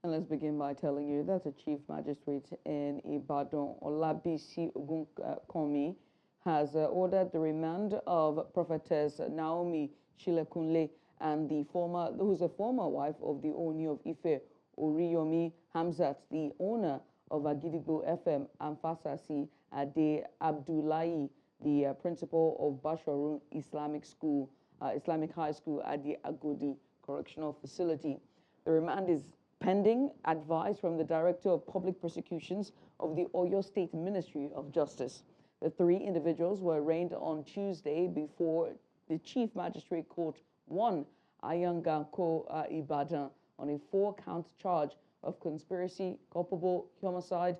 And let's begin by telling you that the Chief Magistrate in Ibadan, Olabisi Ogunkomi, has ordered the remand of Prophetess Naomi Shilekunle and who's a former wife of the Oni of Ife, Oriyomi Hamzat, the owner of Agidigbo FM, and Fasasi Ade Abdullahi, the principal of Basharun Islamic High School at the Agodi Correctional Facility. The remand is pending advice from the Director of Public Prosecutions of the Oyo State Ministry of Justice. The three individuals were arraigned on Tuesday before the Chief Magistrate Court 1, Ayanganko Ibadan, on a 4-count charge of conspiracy, culpable homicide,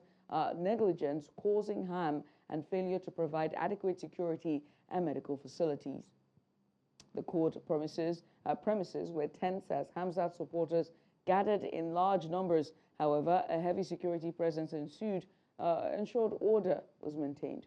negligence, causing harm, and failure to provide adequate security and medical facilities. The court premises were tense as Hamzat supporters gathered in large numbers. However, a heavy security presence ensured order was maintained.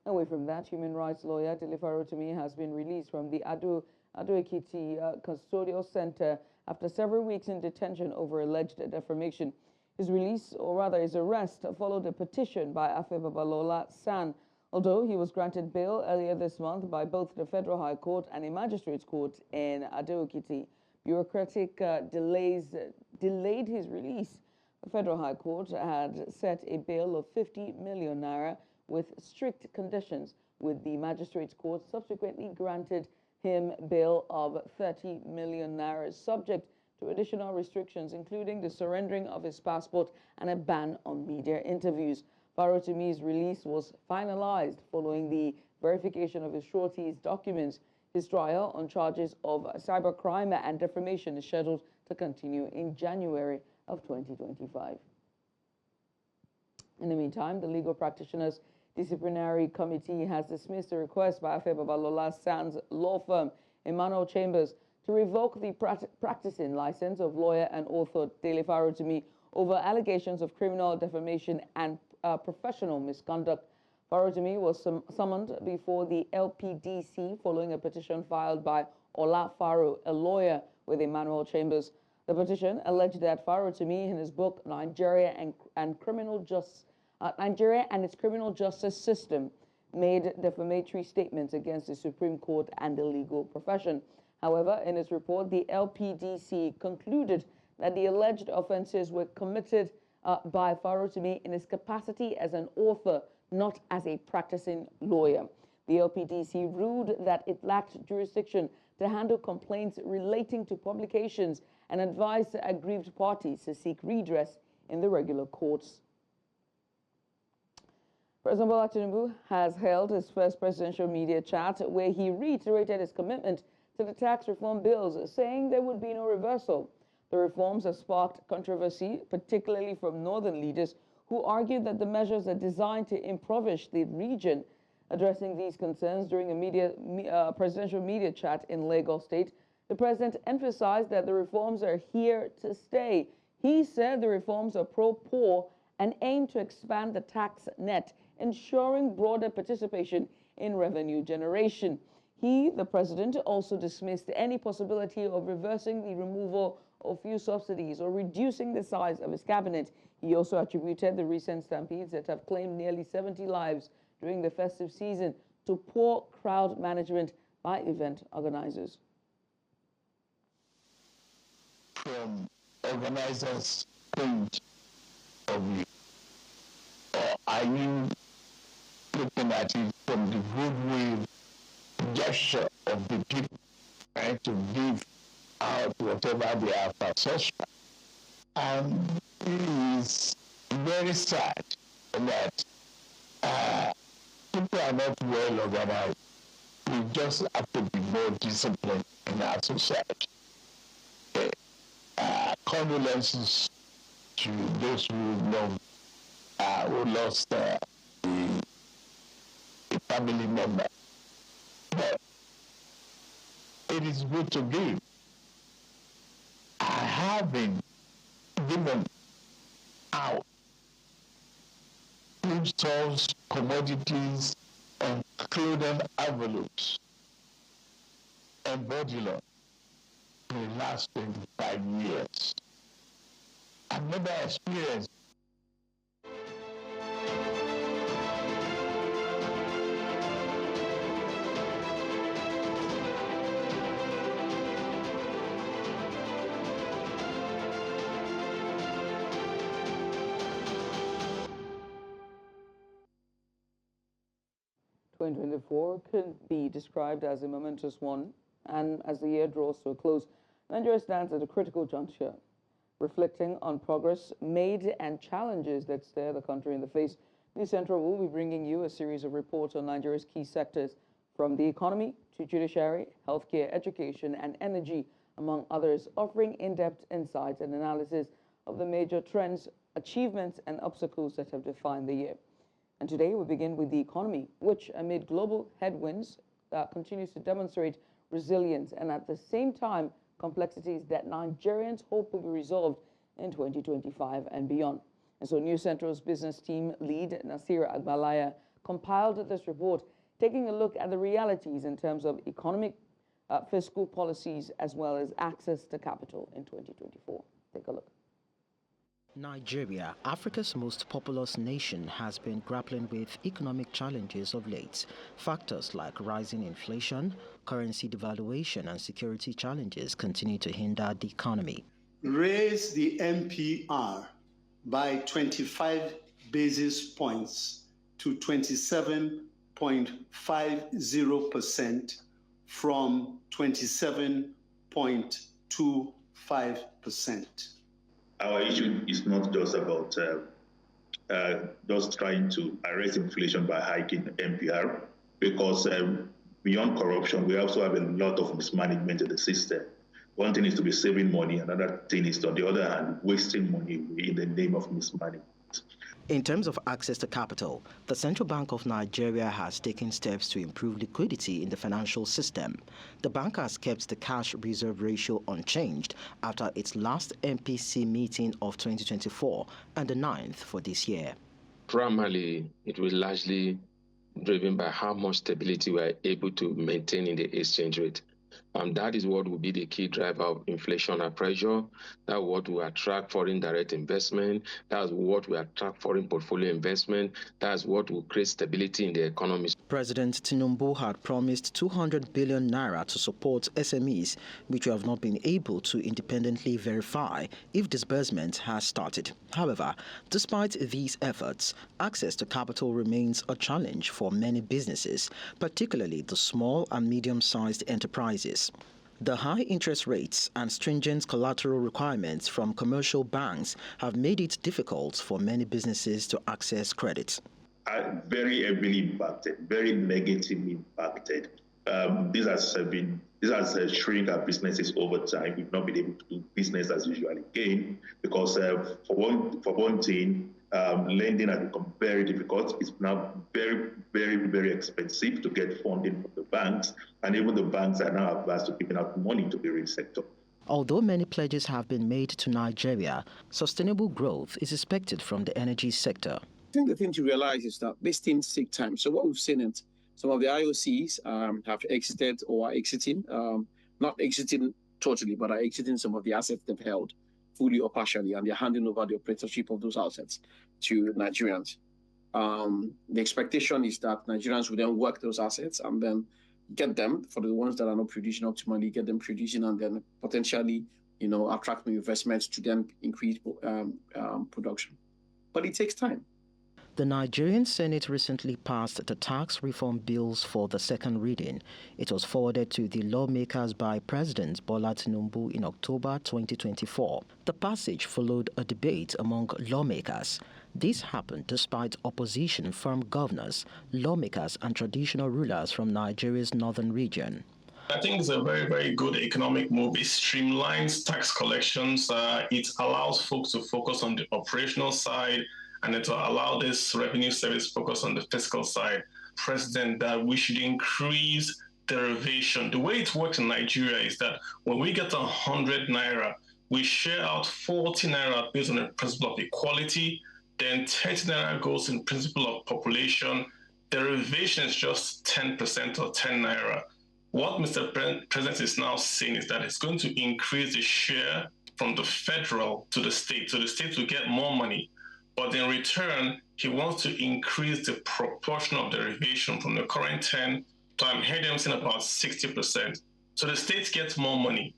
Away from that, human rights lawyer Delifaro Tumi has been released from the Ekiti Custodial Center after several weeks in detention over alleged defamation. His release, or rather his arrest, followed a petition by Afe Babalola San, although he was granted bail earlier this month by both the Federal High Court and a magistrate's court in Ado-Ekiti. Bureaucratic delays delayed his release. The Federal High Court had set a bail of 50 million naira with strict conditions, with the magistrate's court subsequently granted him bail of 30 million naira, subject to additional restrictions, including the surrendering of his passport and a ban on media interviews. Farotumi's release was finalized following the verification of his surety's documents. His trial on charges of cybercrime and defamation is scheduled to continue in January of 2025. In the meantime, the Legal Practitioners Disciplinary Committee has dismissed a request by Afe Babalola San's law firm, Emmanuel Chambers, to revoke the practicing license of lawyer and author Dele Farotimi over allegations of criminal defamation and professional misconduct. Farotimi was summoned before the LPDC following a petition filed by Ola Faro, a lawyer with Emmanuel Chambers. The petition alleged that Farotimi, in his book Nigeria and its Criminal Justice System, made defamatory statements against the Supreme Court and the legal profession. However, in its report, the LPDC concluded that the alleged offenses were committed by Farotimi in his capacity as an author, not as a practicing lawyer. The LPDC ruled that it lacked jurisdiction to handle complaints relating to publications and advised aggrieved parties to seek redress in the regular courts. President Bola Tinubu has held his first presidential media chat where he reiterated his commitment to the tax reform bills, saying there would be no reversal. The reforms have sparked controversy, particularly from northern leaders who argued that the measures are designed to impoverish the region. Addressing these concerns during a presidential media chat in Lagos State, the president emphasized that the reforms are here to stay. He said the reforms are pro-poor and aim to expand the tax net, ensuring broader participation in revenue generation. He, the president, also dismissed any possibility of reversing the removal of fuel subsidies or reducing the size of his cabinet. He also attributed the recent stampedes that have claimed nearly 70 lives during the festive season to poor crowd management by event organizers. From organizers' point of view, or are you looking at it from the goodwill gesture of the people trying to give out whatever they have access to? And it is very sad that people are not well organized. We just have to be more disciplined in our society. Condolences to those who lost a family member. But it is good to give. I have been given out foodstuffs, commodities, and clothing envelopes and body loan for the last 25 years. never experienced. 2024 could be described as a momentous one, and as the year draws to a close, Nigeria stands at a critical juncture, reflecting on progress made and challenges that stare the country in the face. News Central will be bringing you a series of reports on Nigeria's key sectors, from the economy to judiciary, healthcare, education, and energy, among others, offering in-depth insights and analysis of the major trends, achievements, and obstacles that have defined the year. And today we begin with the economy, which amid global headwinds continues to demonstrate resilience and at the same time complexities that Nigerians hope will be resolved in 2025 and beyond. And so News Central's business team lead, Nasir Agbalaya, compiled this report, taking a look at the realities in terms of economic, fiscal policies, as well as access to capital in 2024. Take a look. Nigeria, Africa's most populous nation, has been grappling with economic challenges of late. Factors like rising inflation, currency devaluation, and security challenges continue to hinder the economy. Raise the MPR by 25 basis points to 27.50% from 27.25%. Our issue is not just about just trying to arrest inflation by hiking MPR, because beyond corruption, we also have a lot of mismanagement in the system. One thing is to be saving money, another thing is, on the other hand, wasting money in the name of mismanagement. In terms of access to capital, the Central Bank of Nigeria has taken steps to improve liquidity in the financial system. The bank has kept the cash reserve ratio unchanged after its last MPC meeting of 2024 and the 9th for this year. Primarily, it was largely driven by how much stability we are able to maintain in the exchange rate. That is what will be the key driver of inflation and pressure. That's what will attract foreign direct investment. That's what will attract foreign portfolio investment. That's what will create stability in the economy. President Tinubu had promised 200 billion naira to support SMEs, which we have not been able to independently verify if disbursement has started. However, despite these efforts, access to capital remains a challenge for many businesses, particularly the small and medium-sized enterprises. The high interest rates and stringent collateral requirements from commercial banks have made it difficult for many businesses to access credit. Very heavily impacted, very negatively impacted. This has shrink our businesses over time. We've not been able to do business as usual again because for one thing, lending has become very difficult. It's now very, very, very expensive to get funding from the banks, and even the banks are now adverse to giving out money to the real sector. Although many pledges have been made to Nigeria, sustainable growth is expected from the energy sector. I think the thing to realize is that these things take time. So what we've seen is some of the IOCs have exited or are exiting, not exiting totally, but are exiting some of the assets they've held, fully or partially, and they're handing over the operatorship of those assets to Nigerians. The expectation is that Nigerians will then work those assets and then get them, for the ones that are not producing optimally, get them producing and then potentially, attract new investments to then increase production. But it takes time. The Nigerian Senate recently passed the tax reform bills for the second reading. It was forwarded to the lawmakers by President Bola Tinubu in October 2024. The passage followed a debate among lawmakers. This happened despite opposition from governors, lawmakers, and traditional rulers from Nigeria's northern region. I think it's a very, very good economic move. It streamlines tax collections. It allows folks to focus on the operational side, and it will allow this revenue service focus on the fiscal side. President, that we should increase derivation. The way it works in Nigeria is that when we get 100 naira, we share out 40 naira based on the principle of equality, then 30 naira goes in principle of population. Derivation is just 10% or 10 naira. What Mr. President is now saying is that it's going to increase the share from the federal to the state. So the state will get more money. But in return, he wants to increase the proportion of derivation from the current 10 to, I'm hearing them saying, about 60%. So the state gets more money,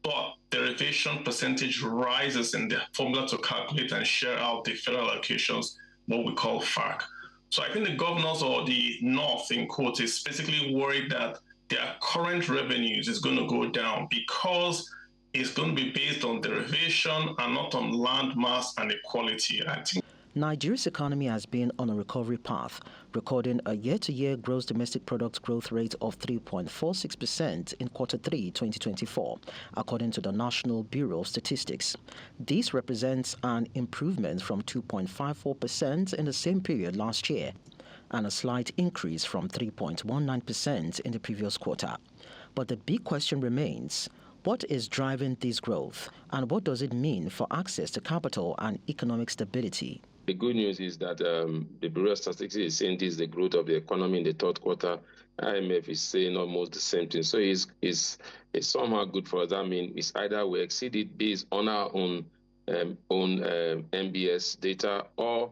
but derivation percentage rises in the formula to calculate and share out the federal allocations, what we call FARC. So I think the governors or the North, in quotes, is basically worried that their current revenues is going to go down because it's going to be based on derivation and not on land mass and equality. I think Nigeria's economy has been on a recovery path, recording a year-to-year gross domestic product growth rate of 3.46% in Q3 2024, according to the National Bureau of Statistics. This represents an improvement from 2.54% in the same period last year, and a slight increase from 3.19% in the previous quarter. But the big question remains: what is driving this growth, and what does it mean for access to capital and economic stability? The good news is that the Bureau of Statistics is saying this is the growth of the economy in the third quarter. IMF is saying almost the same thing. So it's somehow good for us. That means it's either we exceed it based on our own MBS data, or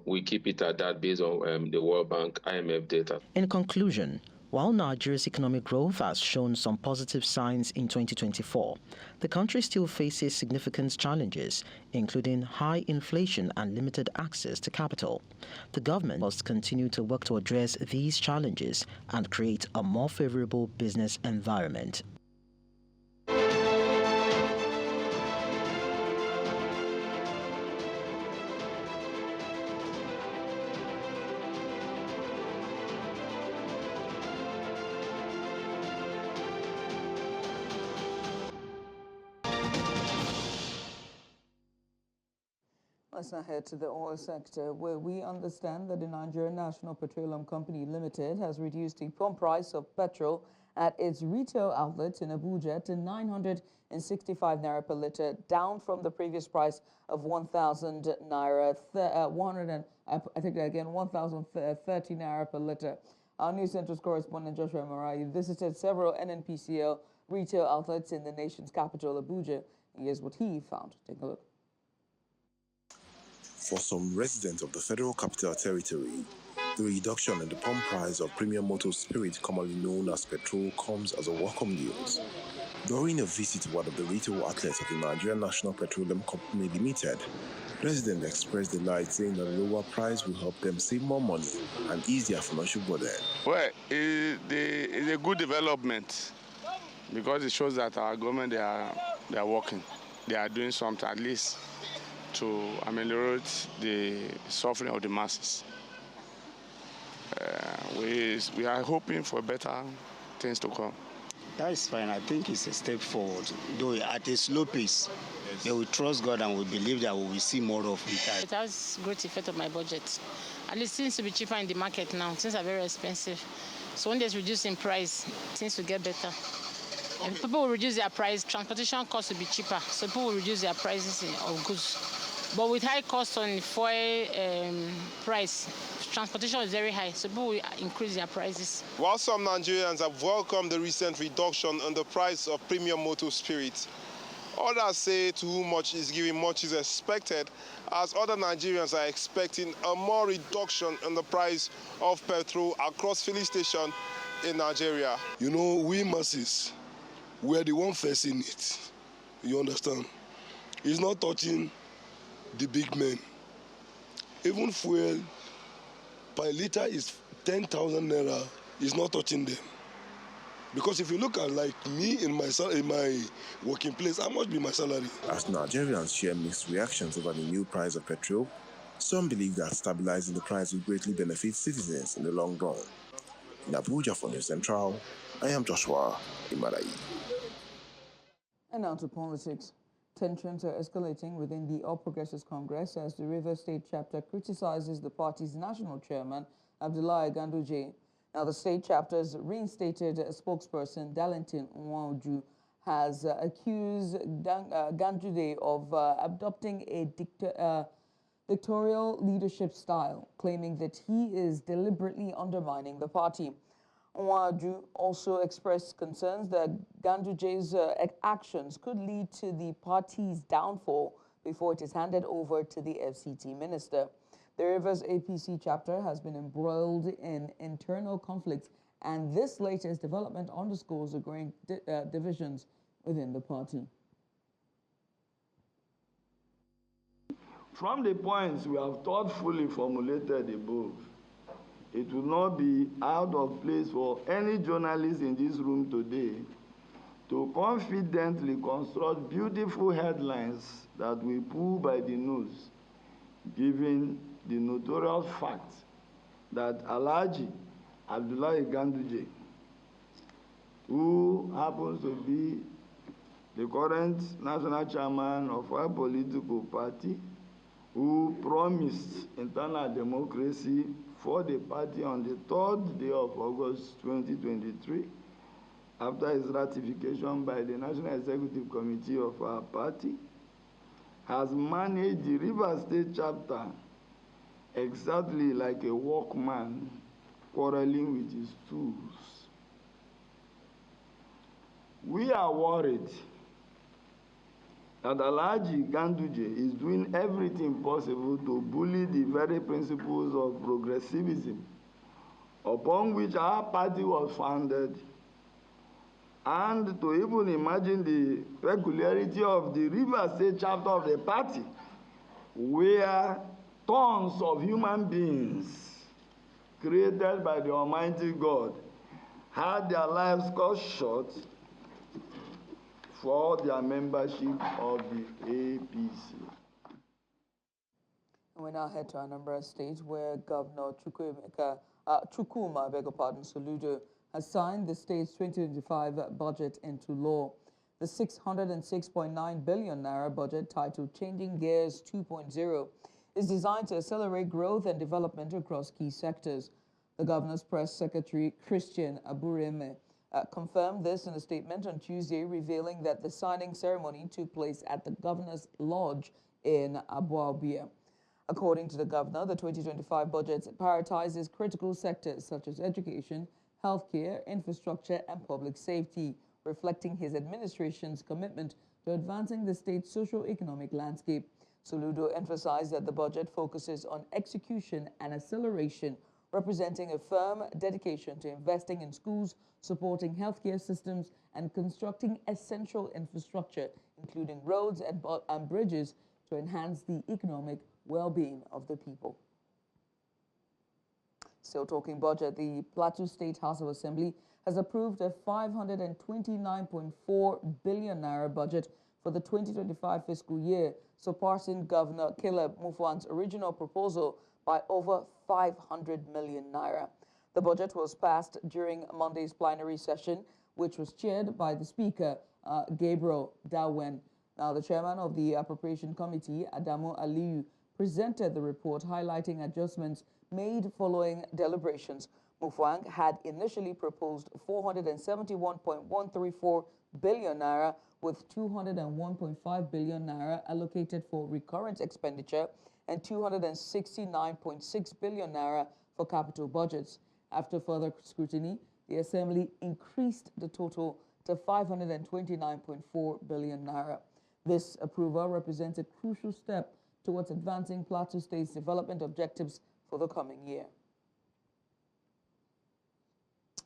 we keep it at that based on the World Bank IMF data. In conclusion, while Nigeria's economic growth has shown some positive signs in 2024, the country still faces significant challenges, including high inflation and limited access to capital. The government must continue to work to address these challenges and create a more favorable business environment. Let's now head to the oil sector, where we understand that the Nigerian National Petroleum Company Limited has reduced the pump price of petrol at its retail outlets in Abuja to 965 naira per litre, down from the previous price of 1,000 naira, 1,030 naira per litre. Our News Center's correspondent Joshua Marai visited several NNPCL retail outlets in the nation's capital, Abuja. Here's what he found. Take a look. For some residents of the Federal Capital Territory, the reduction in the pump price of premium motor spirit, commonly known as petrol, comes as a welcome news. During a visit to one of the retail outlets of the Nigerian National Petroleum Company Limited, residents expressed delight, saying that the lower price will help them save more money and ease their financial burden. Well, it's a good development because it shows that our government, they are working. They are doing something, at least, to ameliorate the suffering of the masses. We are hoping for better things to come. That is fine. I think it's a step forward, though at a slow pace. Yes. We trust God and we believe that we will see more of it. It has great effect on my budget. At least things will be cheaper in the market now. Things are very expensive. So when there's reducing price, things will get better. If people will reduce their price, transportation costs will be cheaper. So people will reduce their prices of goods. But with high costs on fuel price, transportation is very high, so people will increase their prices. While some Nigerians have welcomed the recent reduction in the price of premium motor spirits, others say too much is given, much is expected, as other Nigerians are expecting a more reduction in the price of petrol across filling stations in Nigeria. You know, we masses, we are the one facing it. You understand? It's not touching the big men. Even fuel per litre is 10,000 naira. Is not touching them. Because if you look at like me in my working place, how much be my salary? As Nigerians share mixed reactions over the new price of petrol, some believe that stabilizing the price will greatly benefit citizens in the long run. In Abuja for News Central, I am Joshua Imarai. And now to politics. Tensions are escalating within the All Progressives Congress as the Rivers State chapter criticizes the party's national chairman, Abdullahi Ganduje. Now, the state chapter's reinstated spokesperson, Darlington Nwoju, has accused Ganduje of adopting a dictatorial leadership style, claiming that he is deliberately undermining the party. Nwaju also expressed concerns that Ganduje's actions could lead to the party's downfall before it is handed over to the FCT minister. The Rivers APC chapter has been embroiled in internal conflicts, and this latest development underscores the growing divisions within the party. From the points we have thoughtfully formulated above, it will not be out of place for any journalist in this room today to confidently construct beautiful headlines that we pull by the nose, given the notorious fact that Alhaji Abdullahi Ganduje, who happens to be the current national chairman of our political party, who promised internal democracy for the party on the 3rd day of August 2023, after his ratification by the National Executive Committee of our party, has managed the Rivers State chapter exactly like a workman quarreling with his tools. We are worried that Alhaji Ganduje is doing everything possible to bully the very principles of progressivism upon which our party was founded, and to even imagine the peculiarity of the Rivers State chapter of the party, where tons of human beings created by the Almighty God had their lives cut short for their membership of the APC. And we now head to Anambra State, where Governor Chukwuma Soludo has signed the state's 2025 budget into law. The 606.9 billion naira budget, titled Changing Gears 2.0, is designed to accelerate growth and development across key sectors. The governor's press secretary, Christian Abureme, confirmed this in a statement on Tuesday, revealing that the signing ceremony took place at the governor's lodge in Abuabia. According to the governor, the 2025 budget prioritizes critical sectors such as education, healthcare, infrastructure, and public safety, reflecting his administration's commitment to advancing the state's socio-economic landscape. Soludo emphasized that the budget focuses on execution and acceleration, representing a firm dedication to investing in schools, supporting healthcare systems, and constructing essential infrastructure, including roads and bridges, to enhance the economic well-being of the people. Still talking budget, the Plateau State House of Assembly has approved a 529.4 billion naira budget for the 2025 fiscal year, surpassing Governor Caleb Mutfwang's original proposal by over 500 million naira. The budget was passed during Monday's plenary session, which was chaired by the Speaker, Gabriel Dawen. Now, the chairman of the Appropriation Committee, Adamu Aliyu, presented the report highlighting adjustments made following deliberations. Mutfwang had initially proposed 471.134 billion naira, with 201.5 billion naira allocated for recurrent expenditure and 269.6 billion naira for capital budgets. After further scrutiny, the Assembly increased the total to 529.4 billion naira. This approval represents a crucial step towards advancing Plateau State's development objectives for the coming year.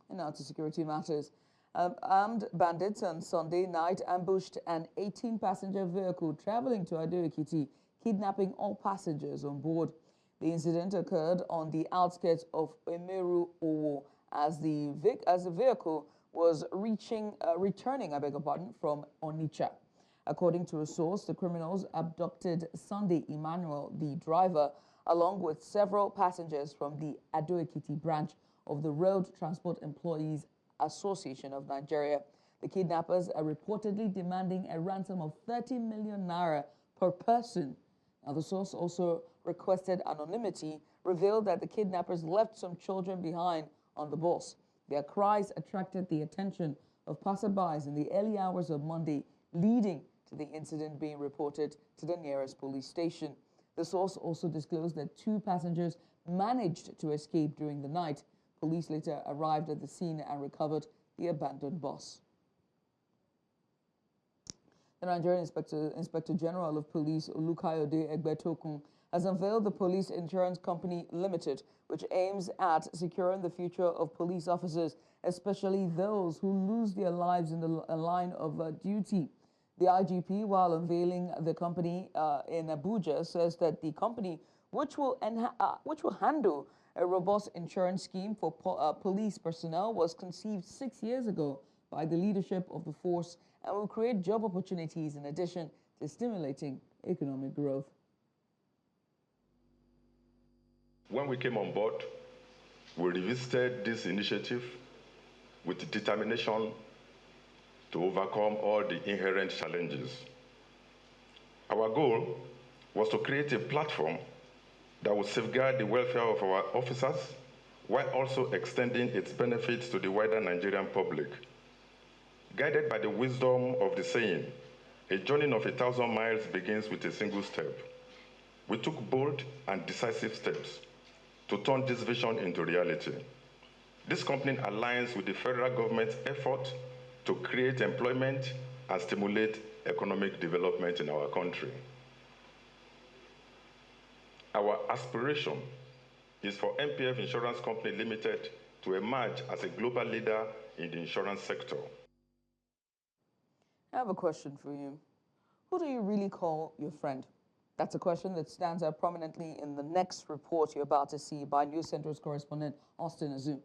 And now to security matters. Armed bandits on Sunday night ambushed an 18-passenger vehicle traveling to Ekiti, kidnapping all passengers on board. The incident occurred on the outskirts of Emeru Owo as the vehicle was returning from Onitsha. According to a source, the criminals abducted Sunday Emmanuel, the driver, along with several passengers from the Ado-Ekiti branch of the Road Transport Employees Association of Nigeria. The kidnappers are reportedly demanding a ransom of 30 million naira per person. Now, the source also requested anonymity, revealed that the kidnappers left some children behind on the bus. Their cries attracted the attention of passerbys in the early hours of Monday, leading to the incident being reported to the nearest police station. The source also disclosed that 2 passengers managed to escape during the night. Police later arrived at the scene and recovered the abandoned bus. The Nigerian Inspector General of Police, Olukayode Egbetokun, has unveiled the Police Insurance Company Limited, which aims at securing the future of police officers, especially those who lose their lives in the line of duty. The IGP, while unveiling the company in Abuja, says that the company, which will handle a robust insurance scheme for police personnel, was conceived 6 years ago by the leadership of the force and will create job opportunities in addition to stimulating economic growth. When we came on board, we revisited this initiative with determination to overcome all the inherent challenges. Our goal was to create a platform that would safeguard the welfare of our officers while also extending its benefits to the wider Nigerian public. Guided by the wisdom of the saying, a journey of 1,000 miles begins with a single step. We took bold and decisive steps to turn this vision into reality. This company aligns with the federal government's effort to create employment and stimulate economic development in our country. Our aspiration is for NPF Insurance Company Limited to emerge as a global leader in the insurance sector. I have a question for you. Who do you really call your friend? That's a question that stands out prominently in the next report you're about to see by News Central's correspondent Austin Azu.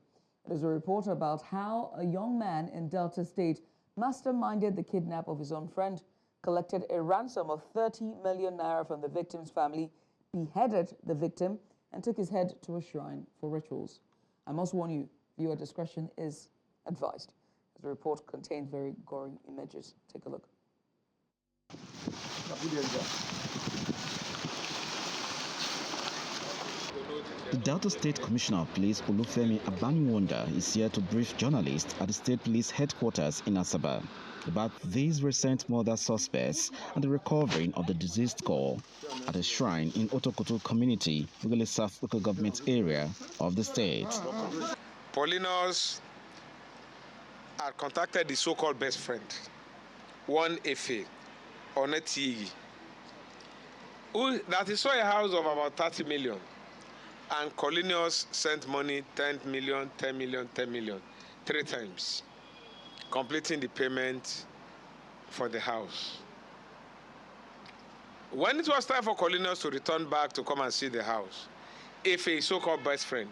It is a report about how a young man in Delta State masterminded the kidnap of his own friend, collected a ransom of 30 million naira from the victim's family, beheaded the victim, and took his head to a shrine for rituals. I must warn you, viewer discretion is advised, as the report contains very gory images. Take a look. The Delta State Commissioner of Police, Olufemi Abaniwonda, is here to brief journalists at the State Police Headquarters in Asaba about these recent murder suspects and the recovering of the deceased girl at a shrine in Otokoto community, Ugele South local government area of the state. Polinos had contacted the so-called best friend, one Efe, Onetigi, that he saw a house of about 30 million. And Colinius sent money, 10 million, 10 million, 10 million, 3 times, completing the payment for the house. When it was time for Colinius to return back to come and see the house, if a so-called best friend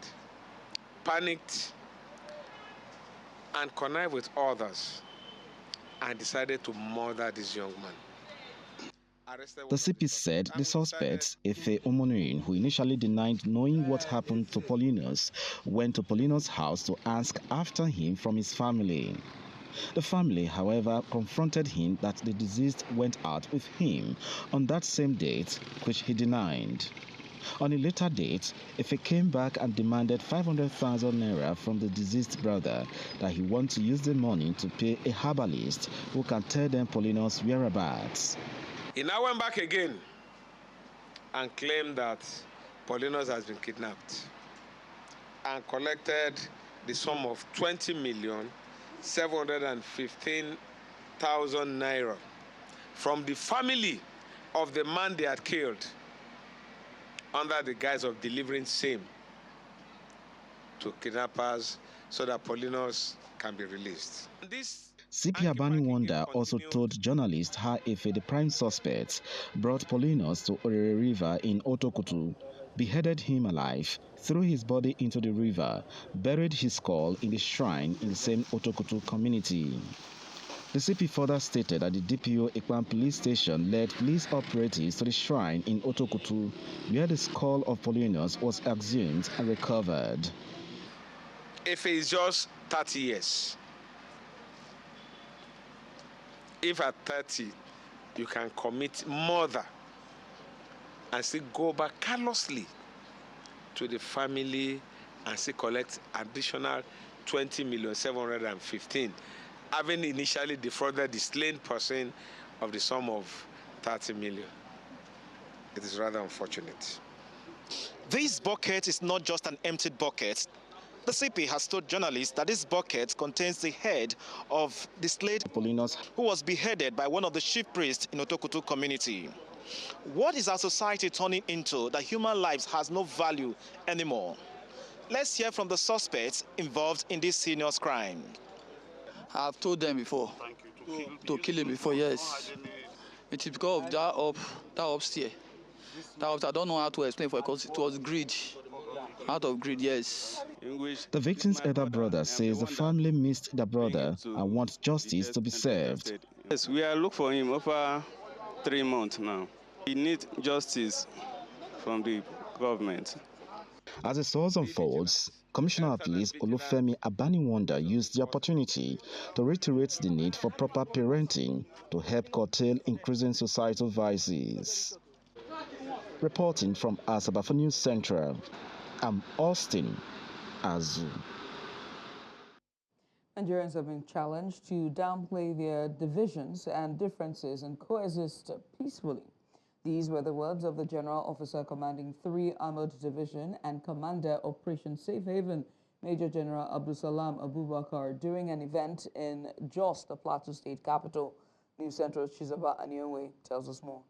panicked and connived with others and decided to murder this young man. The CP said the suspect, Efe Omonuin, who initially denied knowing what happened to Paulinus, went to Paulinus' house to ask after him from his family. The family, however, confronted him that the deceased went out with him on that same date, which he denied. On a later date, Efe came back and demanded 500,000 naira from the deceased brother that he wants to use the money to pay a herbalist who can tell them Paulinus' whereabouts. He now went back again and claimed that Paulinus has been kidnapped and collected the sum of 20,715,000 naira from the family of the man they had killed under the guise of delivering same to kidnappers so that Paulinus can be released. CP Abaniwonda also told journalists how Efe, the prime suspect, brought Paulinus to Orere River in Otokoto, beheaded him alive, threw his body into the river, buried his skull in the shrine in the same Otokoto community. The CP further stated that the DPO Ekpan police station led police operatives to the shrine in Otokoto, where the skull of Paulinus was exhumed and recovered. Efe is just 30 years. If at 30, you can commit murder and still go back carelessly to the family and still collect additional 20,715,000, having initially defrauded the slain person of the sum of 30 million. It is rather unfortunate. This bucket is not just an empty bucket. The CP has told journalists that this bucket contains the head of the slave who was beheaded by one of the chief priests in Otokutu community. What is our society turning into that human lives has no value anymore? Let's hear from the suspects involved in this heinous crime. I've told them before to kill him before, yes. It is because of that upstairs. I don't know how to explain for it because it was greed. Out of greed, yes. The victim's elder brother says the family missed their brother and wants justice to be served. Yes, we are looking for him over 3 months now. He needs justice from the government. As the source unfolds, Commissioner of Police Olufemi Abaniwanda used the opportunity to reiterate the need for proper parenting to help curtail increasing societal vices. Reporting from Asaba for News Central, I'm Austin Azu. Nigerians have been challenged to downplay their divisions and differences and coexist peacefully. These were the words of the General Officer commanding 3 Armored Division and Commander Operation Safe Haven, Major General Abdusalam Abubakar, during an event in Jos, the Plateau State capital. News Central's Chizoba Anionwe tells us more.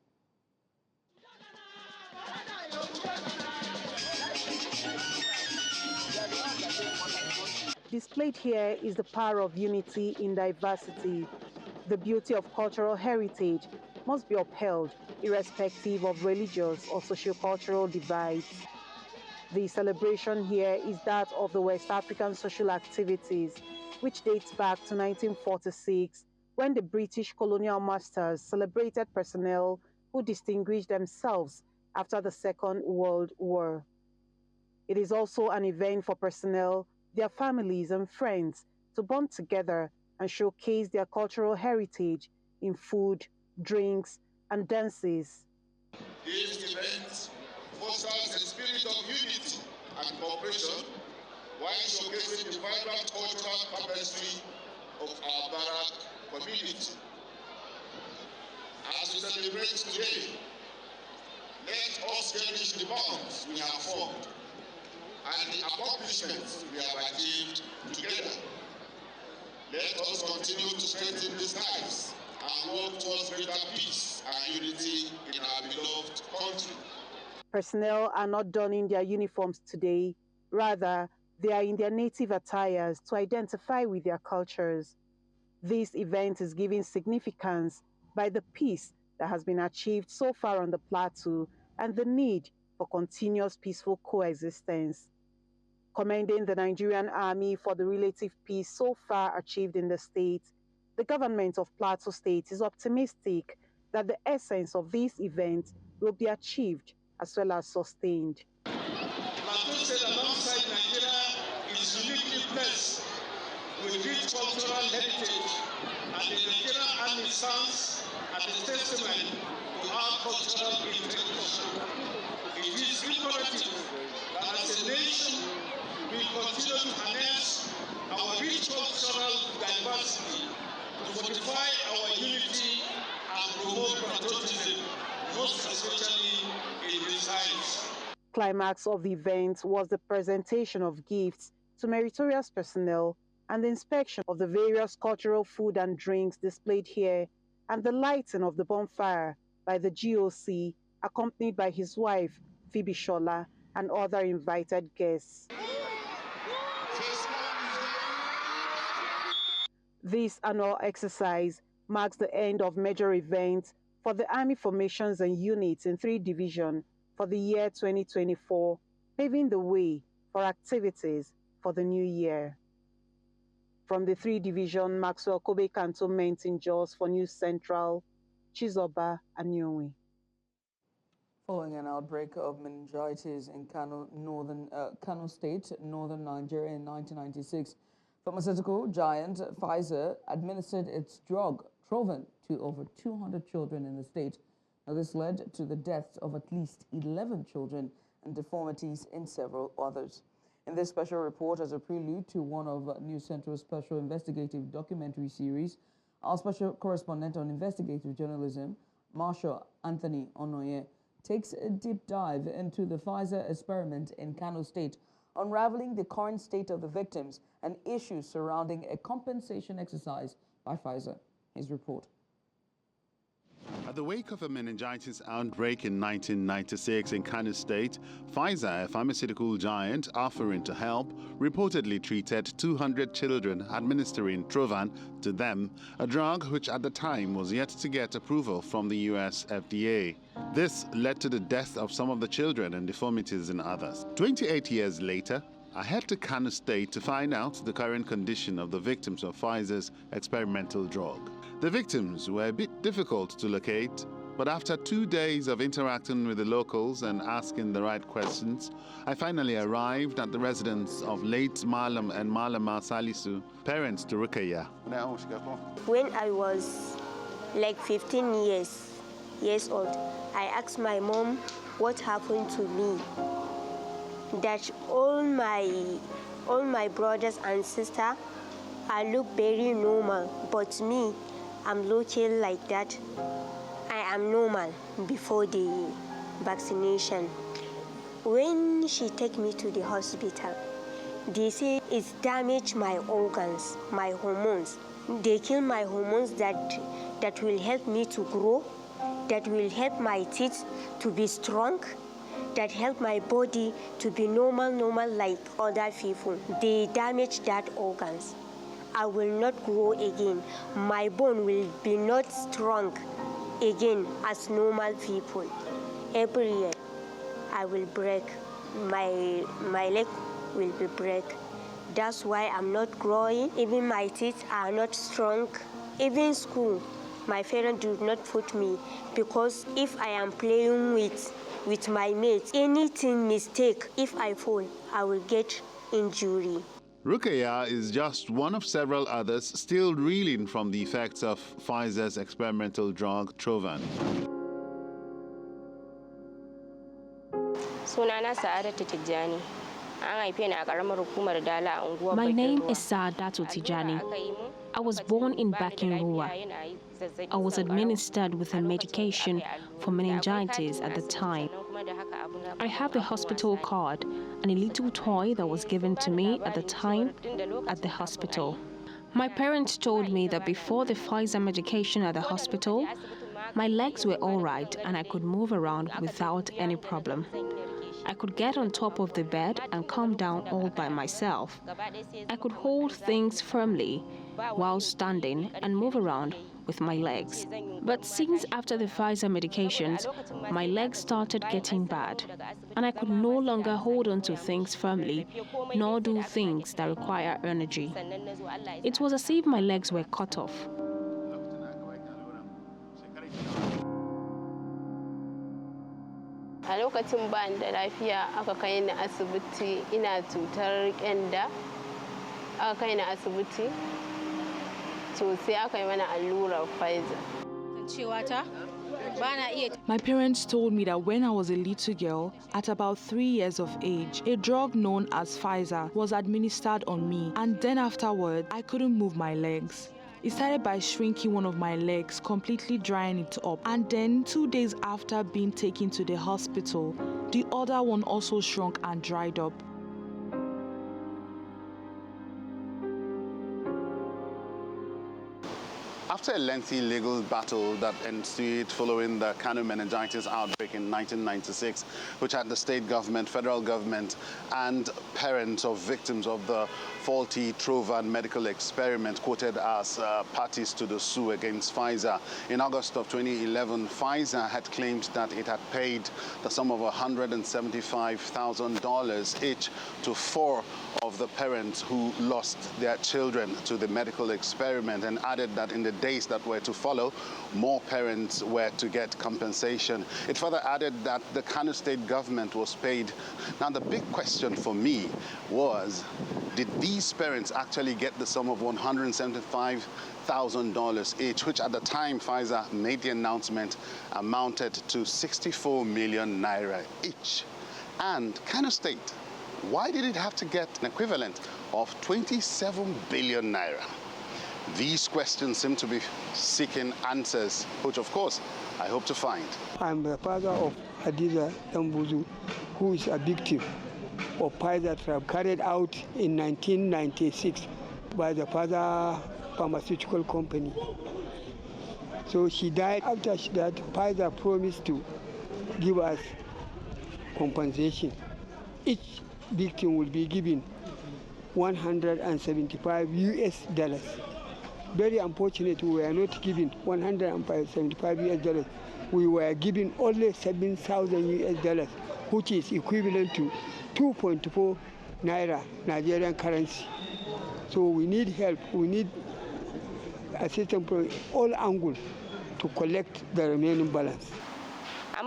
Displayed here is the power of unity in diversity. The beauty of cultural heritage must be upheld irrespective of religious or sociocultural divides. The celebration here is that of the West African social activities, which dates back to 1946, when the British colonial masters celebrated personnel who distinguished themselves after the Second World War. It is also an event for personnel, their families and friends to bond together and showcase their cultural heritage in food, drinks, and dances. This event fosters a spirit of unity and cooperation while showcasing the vibrant cultural tapestry of our barrack community. As we celebrate today, let us cherish the bonds we have formed and the accomplishments we have achieved together. Let us continue to strengthen these ties and work towards greater peace and unity in our beloved country. Personnel are not donning their uniforms today. Rather, they are in their native attires to identify with their cultures. This event is given significance by the peace that has been achieved so far on the plateau and the need for continuous peaceful coexistence. Commending the Nigerian Army for the relative peace so far achieved in the state, the government of Plateau State is optimistic that the essence of this event will be achieved as well as sustained. Plateau State, alongside Nigeria, is uniquely blessed with rich cultural heritage, and the Nigerian Army stands as a testament to our cultural integration. It is imperative that as a nation, we continue to harness our rich cultural diversity to fortify our unity and promote patriotism, most especially in these times. Climax of the event was the presentation of gifts to meritorious personnel and the inspection of the various cultural food and drinks displayed here, and the lighting of the bonfire by the GOC, accompanied by his wife, Phoebe Shola, and other invited guests. This annual exercise marks the end of major events for the Army formations and units in 3 divisions for the year 2024, paving the way for activities for the new year. From the 3 division Maxwell Kobe Cantonment in Jos for News Central, Chizoba Anionwe. Following an outbreak of meningitis in Kano State, northern Nigeria in 1996, pharmaceutical giant Pfizer administered its drug, Trovan, to over 200 children in the state. Now, this led to the deaths of at least 11 children and deformities in several others. In this special report, as a prelude to one of News Central's special investigative documentary series, our special correspondent on investigative journalism, Marshal Anthony Onoye, takes a deep dive into the Pfizer experiment in Kano State, unraveling the current state of the victims and issues surrounding a compensation exercise by Pfizer. His report. At the wake of a meningitis outbreak in 1996 in Kano State, Pfizer, a pharmaceutical giant offering to help, reportedly treated 200 children, administering Trovan to them, a drug which at the time was yet to get approval from the US FDA. This led to the death of some of the children and deformities in others. 28 years later, I head to Kano State to find out the current condition of the victims of Pfizer's experimental drug. The victims were a bit difficult to locate, but after 2 days of interacting with the locals and asking the right questions, I finally arrived at the residence of late Malam and Malama Salisu, parents to Rukaya. When I was like 15 years old, I asked my mom what happened to me. That all my brothers and sisters look very normal, but me, I'm looking like that. I am normal before the vaccination. When she take me to the hospital, they say it's damaged my organs, my hormones. They kill my hormones that will help me to grow, that will help my teeth to be strong, that help my body to be normal like other people. They damage that organs. I will not grow again. My bone will be not strong again as normal people. Every year I will break. My leg will be break. That's why I'm not growing. Even my teeth are not strong. Even school, my parents do not put me because if I am playing with my mates, anything mistake, if I fall, I will get injury. Rukaya is just one of several others still reeling from the effects of Pfizer's experimental drug, Trovan. My name is Saadatu Tijani. I was born in Bakinrua. I was administered with a medication for meningitis at the time. I have a hospital card and a little toy that was given to me at the time at the hospital. My parents told me that before the Pfizer medication at the hospital, my legs were all right and I could move around without any problem. I could get on top of the bed and come down all by myself. I could hold things firmly while standing and move around with my legs. But since after the Pfizer medications, my legs started getting bad, and I could no longer hold on to things firmly, nor do things that require energy. It was as if my legs were cut off. A lokacin ban da lafiya aka kai ni asibiti ina cutar ƙyanda aka kai ni asibiti to sai aka yi mana allurar Pfizer. My parents told me that when I was a little girl, at about 3 years of age, a drug known as Pfizer was administered on me, and then afterward, I couldn't move my legs. It started by shrinking one of my legs, completely drying it up, and then 2 days after being taken to the hospital, the other one also shrunk and dried up. After a lengthy legal battle that ensued following the Kano meningitis outbreak in 1996, which had the state government, federal government, and parents of victims of the faulty Trovan medical experiment quoted as parties to the sue against Pfizer. In August of 2011, Pfizer had claimed that it had paid the sum of $175,000 each to 4 of the parents who lost their children to the medical experiment, and added that in the days that were to follow, more parents were to get compensation. It further added that the Kano state government was paid. Now, the big question for me was, did these parents actually get the sum of $175,000 each, which at the time Pfizer made the announcement amounted to 64 million naira each? And Kano State, why did it have to get an equivalent of 27 billion naira? These questions seem to be seeking answers, which of course I hope to find. I'm the father of Hadiza Dambuzu, who is a victim of Pfizer trial carried out in 1996 by the Pfizer pharmaceutical company. So she died. After she died, Pfizer promised to give us compensation. Each victim will be given $175. Very unfortunate, we were not given $175. We were given only $7,000, which is equivalent to 2.4 naira Nigerian currency. So we need help. We need assistance from all angles to collect the remaining balance. I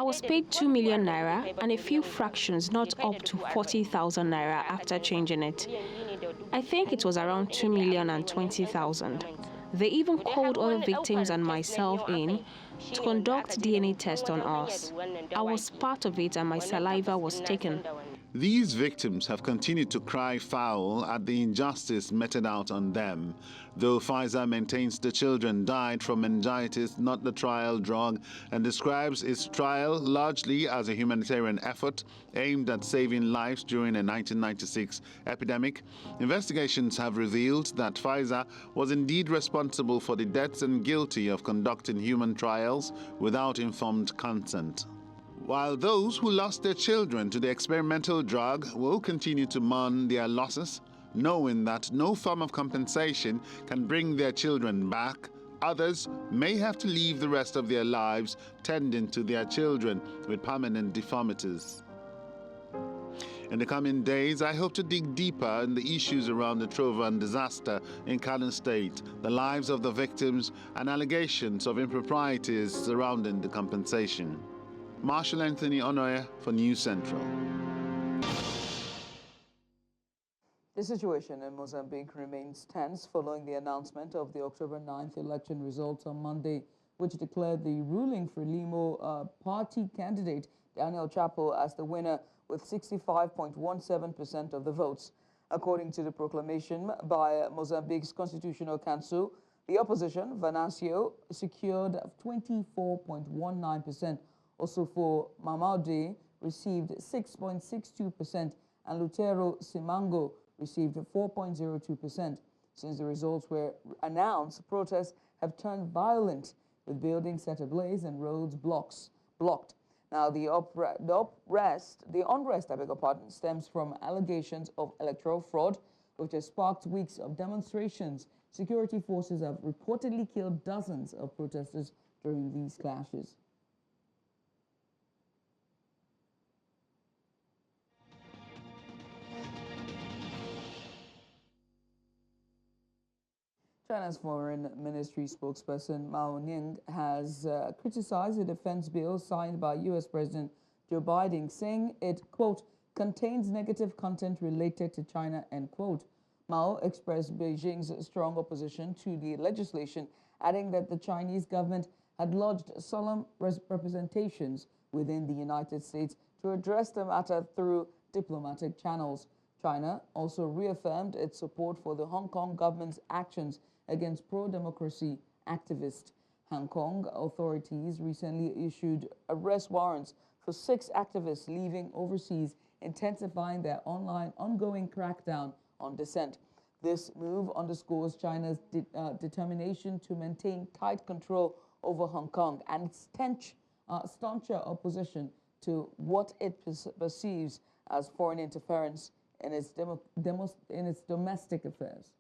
was paid 2 million naira and a few fractions not up to 40,000 naira after changing it. I think it was around 2,020,000. They even called other victims and myself in to conduct DNA tests on us. I was part of it and my saliva was taken. These victims have continued to cry foul at the injustice meted out on them. Though Pfizer maintains the children died from meningitis, not the trial drug, and describes its trial largely as a humanitarian effort aimed at saving lives during a 1996 epidemic, investigations have revealed that Pfizer was indeed responsible for the deaths and guilty of conducting human trials without informed consent. While those who lost their children to the experimental drug will continue to mourn their losses, knowing that no form of compensation can bring their children back, others may have to live the rest of their lives tending to their children with permanent deformities. In the coming days, I hope to dig deeper in the issues around the Trovan disaster in Kano State, the lives of the victims, and allegations of improprieties surrounding the compensation. Marshal Anthony Onoye for News Central. The situation in Mozambique remains tense following the announcement of the October 9th election results on Monday, which declared the ruling Frelimo party candidate Daniel Chapo as the winner with 65.17% of the votes. According to the proclamation by Mozambique's Constitutional Council, the opposition, Venancio, secured 24.19%. Also for Mamaude received 6.62% and Lutero Simango received 4.02%. Since the results were announced, protests have turned violent with buildings set ablaze and roads blocked. Now, the unrest, stems from allegations of electoral fraud, which has sparked weeks of demonstrations. Security forces have reportedly killed dozens of protesters during these clashes. China's Foreign Ministry spokesperson Mao Ning has criticized the defense bill signed by U.S. President Joe Biden, saying it, quote, contains negative content related to China, end quote. Mao expressed Beijing's strong opposition to the legislation, adding that the Chinese government had lodged solemn representations within the United States to address the matter through diplomatic channels. China also reaffirmed its support for the Hong Kong government's actions against pro-democracy activists. Hong Kong authorities recently issued arrest warrants for 6 activists living overseas, intensifying their ongoing crackdown on dissent. This move underscores China's determination to maintain tight control over Hong Kong and its stauncher opposition to what it perceives as foreign interference in its domestic affairs.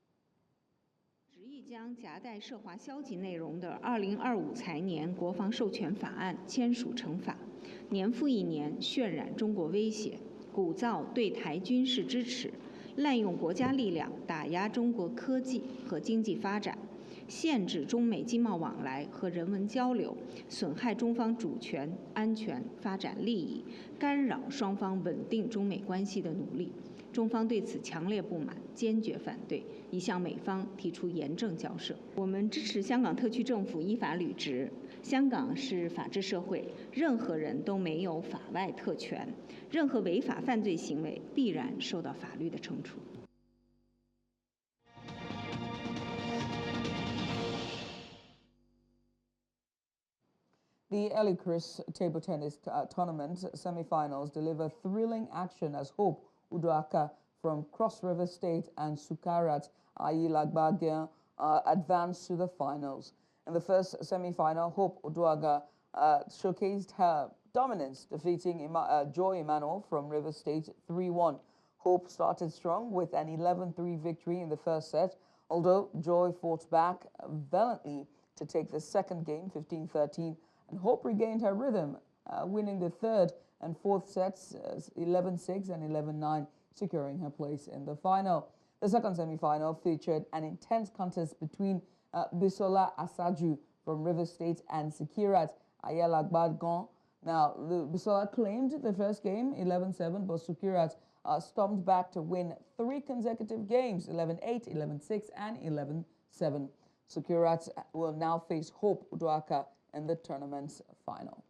将夹带涉华消极内容的2025财年国防授权法案签署成法，年复一年渲染中国威胁，鼓噪对台军事支持，滥用国家力量打压中国科技和经济发展，限制中美经贸往来和人文交流，损害中方主权、安全、发展利益，干扰双方稳定中美关系的努力。中方对此强烈不满，坚决反对，已向美方提出严正交涉。我们支持香港特区政府依法履职。香港是法治社会，任何人都没有法外特权，任何违法犯罪行为必然受到法律的惩处。The Elicris table tennis tournament semi-finals deliver thrilling action as Hope Udoaka from Cross River State and Sukarat Ayilagbagen advance to the finals. In the first semi-final, Hope Udoaka showcased her dominance, defeating Joy Emmanuel from River State 3-1. Hope started strong with an 11-3 victory in the first set, although Joy fought back valiantly to take the second game 15-13, and Hope regained her rhythm, winning the third and fourth sets 11-6 and 11-9, securing her place in the final. The second semi-final featured an intense contest between Bisola Asaju from River State and Sekirat Ayalagbadgon. Now, Bisola claimed the first game 11-7, but Sekirat stormed back to win 3 consecutive games 11-8, 11-6, and 11-7. Sekirat will now face Hope Udoaka in the tournament's final.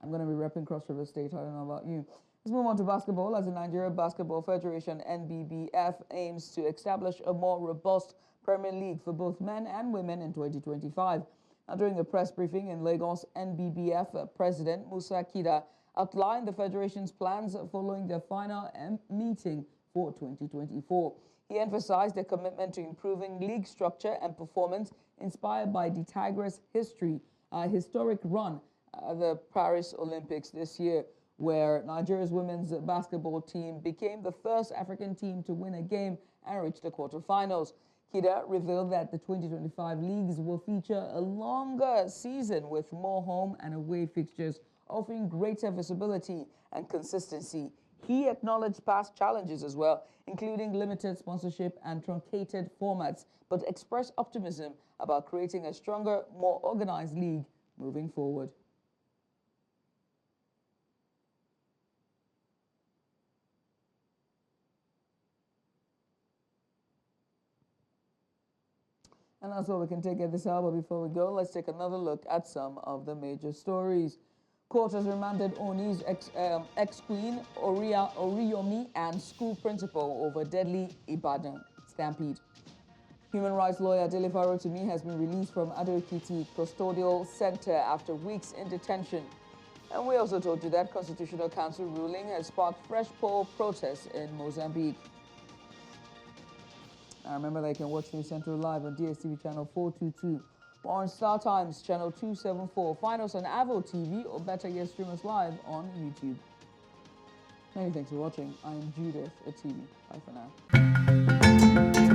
I'm going to be repping Cross River State. I don't know about you. Let's move on to basketball, as the Nigeria Basketball Federation, NBBF, aims to establish a more robust Premier League for both men and women in 2025. Now, during a press briefing in Lagos, NBBF President Musa Kida outlined the Federation's plans following their final meeting for 2024. He emphasized their commitment to improving league structure and performance inspired by the Tigers' historic run at the Paris Olympics this year, where Nigeria's women's basketball team became the first African team to win a game and reach the quarterfinals. Kida revealed that the 2025 leagues will feature a longer season with more home and away fixtures, offering greater visibility and consistency. He acknowledged past challenges as well, including limited sponsorship and truncated formats, but expressed optimism about creating a stronger, more organized league moving forward. And that's all we can take at this hour. Before we go, let's take another look at some of the major stories. Court has remanded Oni's ex-queen, Oriyomi, and school principal over deadly Ibadan stampede. Human rights lawyer Dele Farotimi has been released from Ekiti Custodial Center after weeks in detention. And we also told you that Constitutional Council ruling has sparked fresh poll protests in Mozambique. Now remember that you can watch News Central live on DSTV channel 422 or on Star Times channel 274. Find us on Avo TV, or better yet, stream us live on YouTube. Many thanks for watching. I'm Judith at TV. Bye for now.